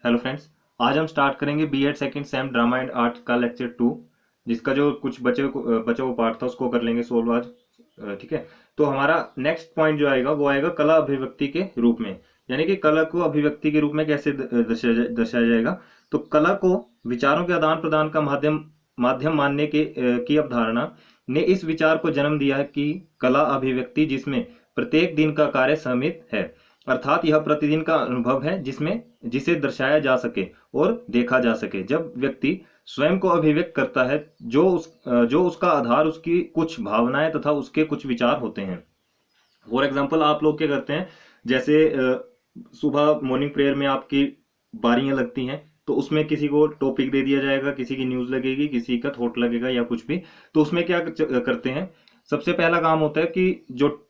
Hello friends, आज हम start करेंगे BEd second sem drama and art का लेक्चर 2, जिसका जो कुछ बचे वो पार्ट था उसको कर लेंगे सोल्व आज। ठीक है। तो हमारा नेक्स्ट पॉइंट जो आएगा वो आएगा कला अभिव्यक्ति के रूप में, यानी कि कला को अभिव्यक्ति के रूप में कैसे दर्शाया जाएगा। तो कला को विचारों के आदान प्रदान का माध्यम माध्यम मानने की अवधारणा ने इस विचार को जन्म दिया है कि कला अभिव्यक्ति जिसमें प्रत्येक दिन का कार्य सम्मिलित है, अर्थात यह प्रतिदिन का अनुभव है जिसमें जिसे दर्शाया जा सके और देखा जा सके। जब व्यक्ति स्वयं को अभिव्यक्त करता है जो उसका आधार उसकी कुछ भावनाएं तथा उसके कुछ विचार होते हैं। फॉर एग्जाम्पल, आप लोग क्या करते हैं, जैसे सुबह मॉर्निंग प्रेयर में आपकी बारियां लगती हैं, तो उसमें किसी को टॉपिक दे दिया जाएगा, किसी की न्यूज लगेगी, किसी का थॉट लगेगा या कुछ भी। तो उसमें क्या करते हैं, सबसे पहला काम होता है कि जो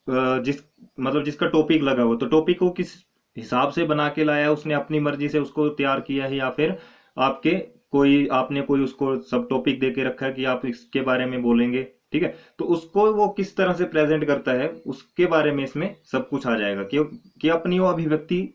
जिसका टॉपिक लगा हो, तो टॉपिक को किस हिसाब से बना के लाया है, उसने अपनी मर्जी से उसको तैयार किया है या फिर आपने कोई उसको सब टॉपिक दे के रखा है कि आप इसके बारे में बोलेंगे। ठीक है। तो उसको वो किस तरह से प्रेजेंट करता है उसके बारे में इसमें सब कुछ आ जाएगा कि अपनी वो अभिव्यक्ति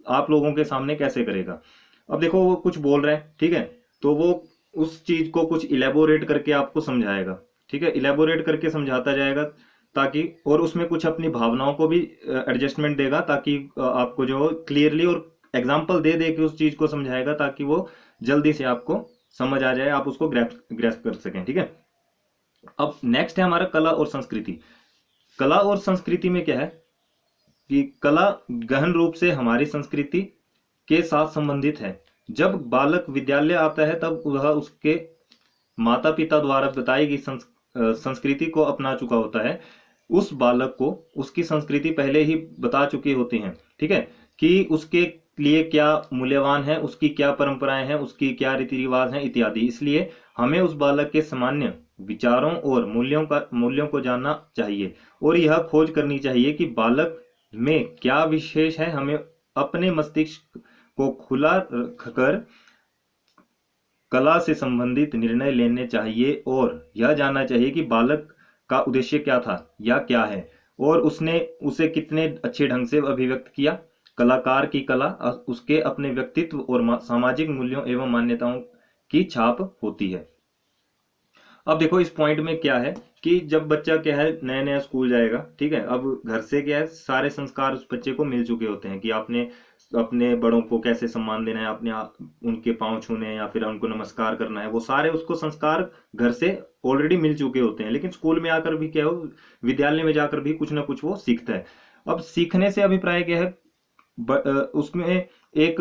आप लोगों के सामने कैसे करेगा। अब देखो, वो कुछ बोल रहा है, ठीक है, तो वो उस चीज को कुछ इलेबोरेट करके आपको समझाएगा। ठीक है, इलेबोरेट करके समझाता जाएगा ताकि, और उसमें कुछ अपनी भावनाओं को भी एडजस्टमेंट देगा ताकि आपको जो क्लियरली और एग्जाम्पल दे दे के उस चीज को समझाएगा ताकि वो जल्दी से आपको समझ आ जाए, आप उसको ग्रैस्प कर सकें। ठीक है। अब नेक्स्ट है हमारा कला और संस्कृति। कला और संस्कृति में क्या है कि कला गहन रूप से हमारी संस्कृति के साथ संबंधित है। जब बालक विद्यालय आता है तब वह उसके माता पिता द्वारा बताई गई संस्कृति को अपना चुका होता है। उस बालक को उसकी संस्कृति पहले ही बता चुकी होती हैं, ठीक है, कि उसके लिए क्या मूल्यवान है, उसकी क्या परंपराएं हैं, उसकी क्या रीति रिवाज हैं इत्यादि। इसलिए हमें उस बालक के सामान्य विचारों और मूल्यों को जानना चाहिए और यह खोज करनी चाहिए कि बालक में क्या विशेष है। हमें अपने मस्तिष्क को खुला रखकर कला से संबंधित निर्णय लेने चाहिए और यह जानना चाहिए कि बालक का उद्देश्य क्या था या क्या है और उसने उसे कितने अच्छे ढंग से अभिव्यक्त किया। कलाकार की कला उसके अपने व्यक्तित्व और सामाजिक मूल्यों एवं मान्यताओं की छाप होती है। अब देखो, इस पॉइंट में क्या है कि जब बच्चा क्या है नया नया स्कूल जाएगा, ठीक है, अब घर से क्या है सारे संस्कार उस बच्चे को मिल चुके होते हैं कि आपने अपने बड़ों को कैसे सम्मान देना है, आपने उनके पांव छूने हैं या फिर उनको नमस्कार करना है, वो सारे उसको संस्कार घर से ऑलरेडी मिल चुके होते हैं। लेकिन स्कूल में आकर भी क्या हो, विद्यालय में जाकर भी कुछ ना कुछ वो सीखता है। अब सीखने से अभिप्राय क्या है, उसमें एक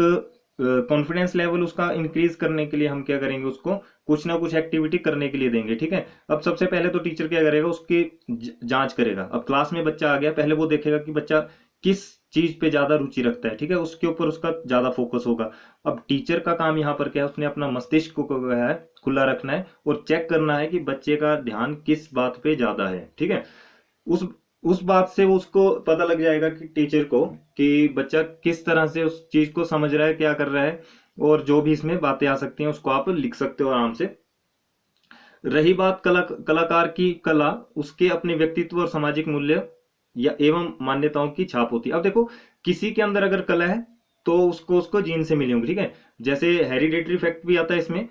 कॉन्फिडेंस लेवल उसका इंक्रीज करने के लिए हम क्या करेंगे, उसको कुछ ना कुछ एक्टिविटी करने के लिए देंगे। ठीक है। अब सबसे पहले तो टीचर क्या करेगा, उसकी जांच करेगा। अब क्लास में बच्चा आ गया, पहले वो देखेगा कि बच्चा किस चीज पे ज्यादा रुचि रखता है, ठीक है, उसके ऊपर उसका ज्यादा फोकस होगा। अब टीचर का काम यहाँ पर क्या है, उसने अपना मस्तिष्क को क्या है खुला रखना है और चेक करना है कि बच्चे का ध्यान किस बात पे ज्यादा है। ठीक है। उस बात से उसको पता लग जाएगा कि टीचर को कि बच्चा किस तरह से उस चीज को समझ रहा है, क्या कर रहा है, और जो भी इसमें बातें आ सकती हैं उसको आप लिख सकते हो आराम से। रही बात कलाकार की कला, उसके अपने व्यक्तित्व और सामाजिक मूल्य या एवं मान्यताओं की छाप होती है। अब देखो, किसी के अंदर अगर कला है तो उसको जीन से मिली होंगी। ठीक है। जैसे हेरिडेटरी फैक्ट भी आता है इसमें,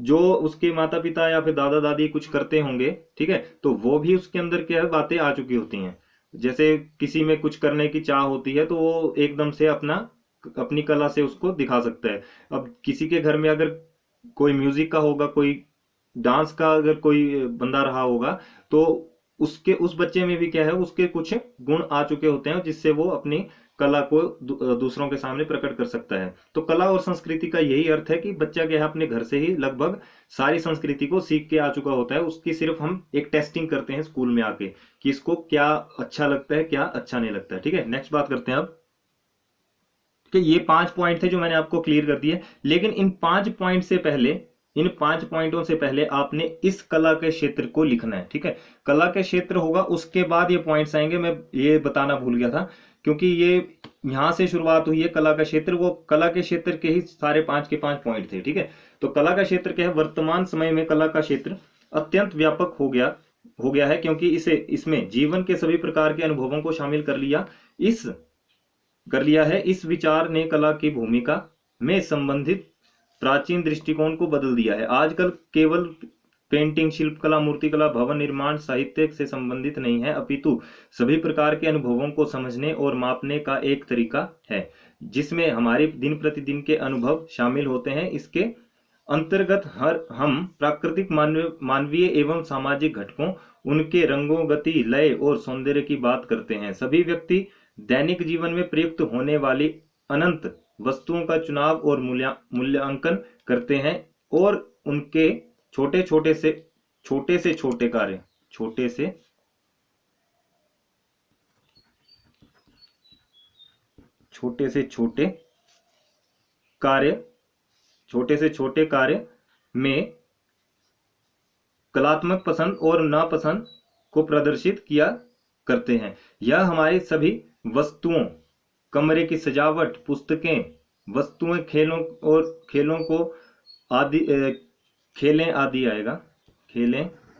जो उसके माता पिता या फिर दादा दादी कुछ करते होंगे, ठीक है, तो वो भी उसके अंदर क्या है बातें आ चुकी होती हैं। जैसे किसी में कुछ करने की चाह होती है तो वो एकदम से अपनी कला से उसको दिखा सकता है। अब किसी के घर में अगर कोई म्यूजिक का होगा, कोई डांस का अगर कोई बंदा रहा होगा, तो उस बच्चे में भी क्या है, उसके कुछ गुण आ चुके होते हैं जिससे वो अपनी कला को दूसरों के सामने प्रकट कर सकता है। तो कला और संस्कृति का यही अर्थ है कि बच्चा क्या है अपने घर से ही लगभग सारी संस्कृति को सीख के आ चुका होता है। उसकी सिर्फ हम एक टेस्टिंग करते हैं स्कूल में आके कि इसको क्या अच्छा लगता है, क्या अच्छा नहीं लगता है। ठीक है। नेक्स्ट बात करते हैं अब कि ये 5 पॉइंट थे जो मैंने आपको क्लियर कर दिए, लेकिन इन 5 पॉइंटों से पहले आपने इस कला के क्षेत्र को लिखना है। ठीक है। कला के क्षेत्र होगा, उसके बाद ये पॉइंट्स आएंगे। मैं ये बताना भूल गया था, क्योंकि ये यहां से शुरुआत हुई है कला का क्षेत्र, वो कला के क्षेत्र के ही सारे 5 के 5 पॉइंट थे। ठीक है। तो कला का क्षेत्र क्या है, वर्तमान समय में कला का क्षेत्र अत्यंत व्यापक हो गया है, क्योंकि इसमें जीवन के सभी प्रकार के अनुभवों को शामिल कर लिया है। इस विचार ने कला की भूमिका में संबंधित प्राचीन दृष्टिकोण को बदल दिया है। आजकल केवल पेंटिंग, शिल्पकला, मूर्तिकला, भवन निर्माण, साहित्य से संबंधित नहीं है, अपितु सभी प्रकार के अनुभवों को समझने और मापने का एक तरीका है, जिसमें हमारे दिन प्रतिदिन के अनुभव शामिल होते हैं। इसके अंतर्गत हम प्राकृतिक, मानवीय एवं सामाजिक घटकों, उनके रंगों, गति, लय और सौंदर्य की बात करते हैं। सभी व्यक्ति दैनिक जीवन में प्रयुक्त होने वाली अनंत वस्तुओं का चुनाव और मूल्यांकन करते हैं, और उनके छोटे से छोटे कार्य, छोटे से छोटे कार्य में कलात्मक पसंद और नापसंद को प्रदर्शित किया करते हैं। यह हमारी सभी वस्तुओं, कमरे की सजावट, पुस्तकें, वस्तुएं, खेलों को आदि खेलें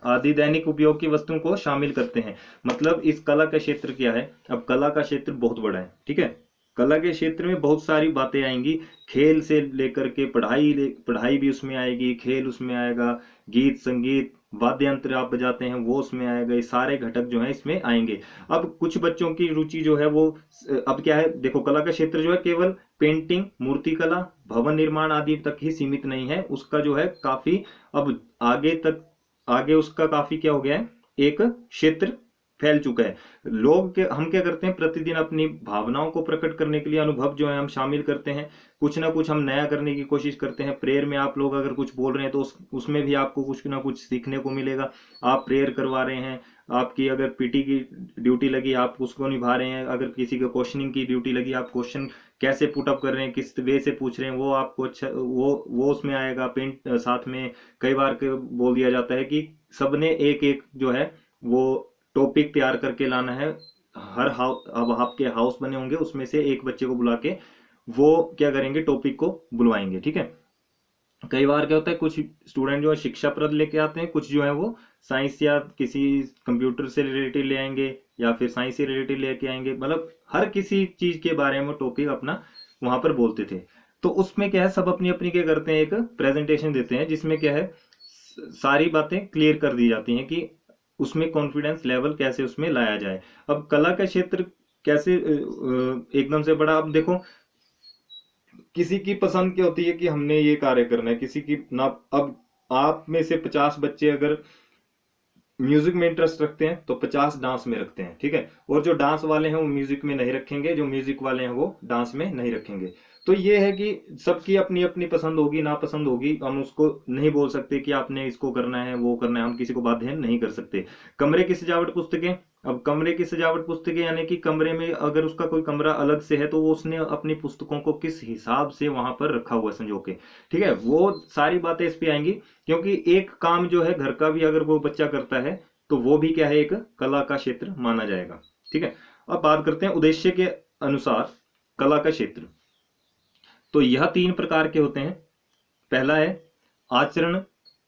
आदि दैनिक उपयोग की वस्तुओं को शामिल करते हैं। मतलब इस कला का क्षेत्र क्या है? अब कला का क्षेत्र बहुत बड़ा है, ठीक है। कला के क्षेत्र में बहुत सारी बातें आएंगी, खेल से लेकर के पढ़ाई भी उसमें आएगी, खेल उसमें आएगा, गीत संगीत, वाद्य यंत्र आप बजाते हैं वो उसमें आएगा, ये सारे घटक जो है इसमें आएंगे। अब कुछ बच्चों की रुचि जो है वो, अब क्या है, देखो कला का क्षेत्र जो है केवल पेंटिंग, मूर्तिकला, भवन निर्माण आदि तक ही सीमित नहीं है, उसका जो है काफी अब आगे उसका काफी क्या हो गया है, एक क्षेत्र फैल चुका है। हम क्या करते हैं, प्रतिदिन अपनी भावनाओं को प्रकट करने के लिए अनुभव जो है हम शामिल करते हैं, कुछ ना कुछ हम नया करने की कोशिश करते हैं। प्रेयर में आप लोग अगर कुछ बोल रहे हैं तो उसमें भी आपको कुछ ना कुछ सीखने को मिलेगा। आप प्रेयर करवा रहे हैं, आपकी अगर पीटी की ड्यूटी लगी आप उसको निभा रहे हैं, अगर किसी का क्वेश्चनिंग की ड्यूटी लगी आप क्वेश्चन कैसे पुटअप कर रहे हैं, किस वे से पूछ रहे हैं, वो आपको अच्छा वो उसमें आएगा। पेंट साथ में कई बार बोल दिया जाता है कि सबने एक एक जो है वो टॉपिक तैयार करके लाना है। अब आपके हाउस बने होंगे, उसमें से एक बच्चे को बुला के वो क्या करेंगे, टॉपिक को बुलवाएंगे, ठीक है। कई बार क्या होता है, कुछ स्टूडेंट जो है शिक्षाप्रद लेके आते हैं, कुछ जो है वो साइंस या किसी कंप्यूटर से रिलेटेड ले आएंगे या फिर साइंस से रिलेटेड लेके आएंगे। मतलब हर किसी चीज के बारे में टॉपिक अपना वहां पर बोलते थे। तो उसमें क्या है, सब अपनी अपनी क्या करते हैं, एक प्रेजेंटेशन देते हैं जिसमें क्या है सारी बातें क्लियर कर दी जाती हैं कि उसमें कॉन्फिडेंस लेवल कैसे उसमें लाया जाए। अब कला का क्षेत्र कैसे एकदम से बड़ा, अब देखो किसी की पसंद क्या होती है कि हमने ये कार्य करना है, किसी की ना। अब आप में से 50 बच्चे अगर म्यूजिक में इंटरेस्ट रखते हैं तो 50 डांस में रखते हैं, ठीक है। और जो डांस वाले हैं वो म्यूजिक में नहीं रखेंगे, जो म्यूजिक वाले हैं वो डांस में नहीं रखेंगे। तो ये है कि सबकी अपनी अपनी पसंद होगी, नापसंद होगी। हम उसको नहीं बोल सकते कि आपने इसको करना है वो करना है, हम किसी को बाध्य नहीं कर सकते। कमरे की सजावट पुस्तकें, अब कमरे की सजावट पुस्तकें यानी कि कमरे में अगर उसका कोई कमरा अलग से है तो वो उसने अपनी पुस्तकों को किस हिसाब से वहां पर रखा हुआ संजो के, ठीक है, वो सारी बातें इस पे आएंगी। क्योंकि एक काम जो है घर का भी अगर वो बच्चा करता है तो वो भी क्या है, एक कला का क्षेत्र माना जाएगा, ठीक है। अब बात करते हैं उद्देश्य के अनुसार कला का क्षेत्र। तो यह 3 प्रकार के होते हैं। पहला है आचरण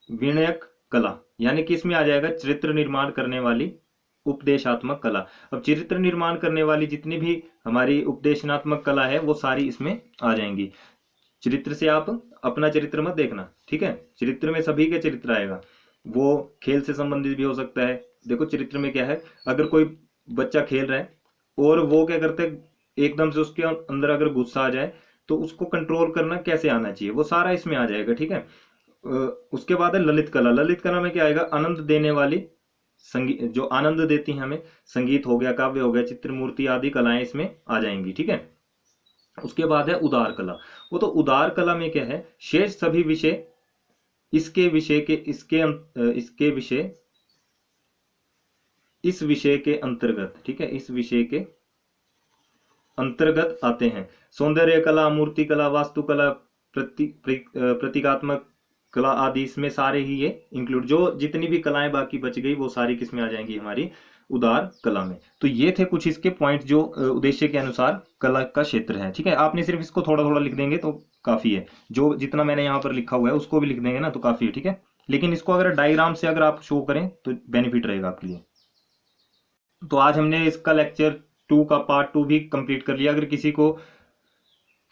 विनयक कला, यानी कि इसमें आ जाएगा चरित्र निर्माण करने वाली उपदेशात्मक कला। अब चरित्र निर्माण करने वाली जितनी भी हमारी उपदेशनात्मक कला है वो सारी इसमें आ जाएंगी। चरित्र से आप अपना चरित्र मत देखना, ठीक है, चरित्र में सभी का चरित्र आएगा। वो खेल से संबंधित भी हो सकता है। देखो चरित्र में क्या है, अगर कोई बच्चा खेल रहा है और वो क्या करते हैं, एकदम से उसके अंदर अगर गुस्सा आ जाए तो उसको कंट्रोल करना कैसे आना चाहिए, वो सारा इसमें आ जाएगा, ठीक है। उसके बाद है ललित कला। ललित कला में क्या आएगा, आनंद देने वाली संगीत, जो आनंद देती है हमें, संगीत हो गया, काव्य हो गया, चित्र मूर्ति आदि कलाएं इसमें आ जाएंगी, ठीक है। उसके बाद है उदार कला। वो तो उदार कला में क्या है, शेष सभी विषय इस विषय के अंतर्गत, ठीक है, इस विषय के अंतर्गत आते हैं। सौंदर्य कला, मूर्ति कला, वास्तुकला, प्रतीकात्मक कला आदि इसमें सारे ही ये इंक्लूड, जो जितनी भी कलाएं बाकी बच गई वो सारी किसमें आ जाएंगी, हमारी उदार कला में। तो ये थे कुछ इसके पॉइंट जो उद्देश्य के अनुसार कला का क्षेत्र है, ठीक है। आपने सिर्फ इसको थोड़ा थोड़ा लिख देंगे तो काफी है, जो जितना मैंने यहाँ पर लिखा हुआ है उसको भी लिख देंगे ना तो काफी है, ठीक है। लेकिन इसको अगर डायग्राम से अगर आप शो करें तो बेनिफिट रहेगा आपके लिए। तो आज हमने इसका लेक्चर 2 का पार्ट 2 भी कंप्लीट कर लिया। अगर किसी को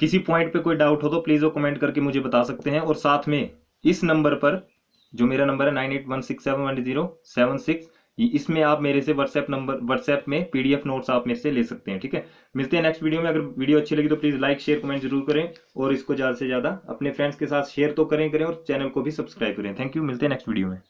किसी पॉइंट पे कोई डाउट हो तो प्लीज़ वो कमेंट करके मुझे बता सकते हैं। और साथ में इस नंबर पर, जो मेरा नंबर है 9816711076, इसमें आप मेरे से व्हाट्सएप में पीडीएफ नोट्स आप मेरे से ले सकते हैं। ठीक है, मिलते हैं नेक्स्ट वीडियो में। अगर वीडियो अच्छी लगी तो प्लीज़ लाइक शेयर कमेंट जरूर करें, और इसको ज़्यादा से ज़्यादा अपने फ्रेंड्स के साथ शेयर तो करें और चैनल को भी सब्सक्राइब करें। थैंक यू, मिलते हैं नेक्स्ट वीडियो में।